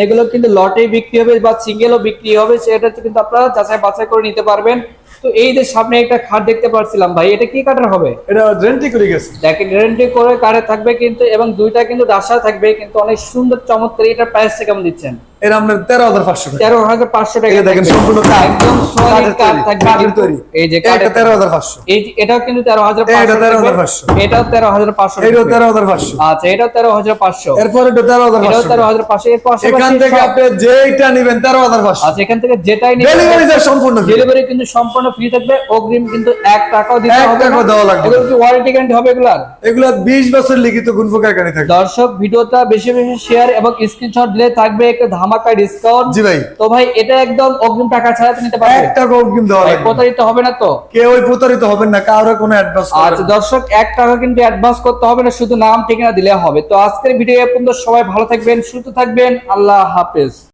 এগুলো কিন্তু লটে বিক্রি হবে বা সিঙ্গেলও বিক্রি হবে, সেটা কিন্তু আপনারা যাচাই বাছাই করে নিতে পারবেন। তো এই যে সামনে একটা খাট দেখতে পাচ্ছিলাম ভাই, এটা কি কাঠের হবে? এটা গ্যারান্টি করে গেছে, দেখেন গ্যারান্টি করে কাঠে থাকবে কিন্তু, এবং দুইটা কিন্তু ডাসা থাকবে কিন্তু, অনেক সুন্দর চমৎকার। এটার প্রাইসটা কেমন দিচ্ছেন? এটা আপনার 13,500 টাকা। 13,500 টাকা। দেখেন সম্পূর্ণ একদম সলিড কাঠ থাকবে কাঠের তৈরি। এই যে এটা 13,500। এই এটাও কিন্তু 13,500। এটা 13,500। এটাও 13,500। এটাও 13,500। আচ্ছা, এটাও 13,500। এরপর এটা 13,500। এটাও 13,500। এর পাশাপাশি এখান থেকে আপনি যেটা নেবেন 13,500। আচ্ছা, এখান থেকে যেটাই নেবেন ডেলিভারি চার্জ সম্পূর্ণ ফ্রি। ডেলিভারি কিন্তু সম্পূর্ণ ফ্রি থাকবে। অগ্রিম কিন্তু 1 টাকাও দিতে হবে না। 1 টাকাও দেওয়া লাগবে না। এগুলো কি ওয়ারেন্টি গ্যারান্টি হবে এগুলার? এগুলা 20 বছর লিখিত গুণপ্রকার গাড়ি থাকবে। দর্শক, ভিডিওটা বেশি বেশি শেয়ার এবং স্ক্রিনশট দিলে থাকবে একটা ধামাকা ডিসকাউন্ট। জি ভাই। তো ভাই এটা একদম অগ্রিম টাকা ছাড়া নিতে পারবে? 1 টাকা অগ্রিম দেওয়া লাগবে। প্রতারিত হবে না তো? কেউ প্রতারিত হবেন না, কারো কোনো অ্যাডভান্স করবেন না। আচ্ছা দর্শক, 1 টাকা কিন্তু অ্যাডভান্স করতে হবে না, শুধু নাম ঠিকানা দিলে হবে। তো আজকের ভিডিও পর্যন্ত সবাই ভালো থাকবেন, সুস্থ থাকবেন। আল্লাহ হাফেজ।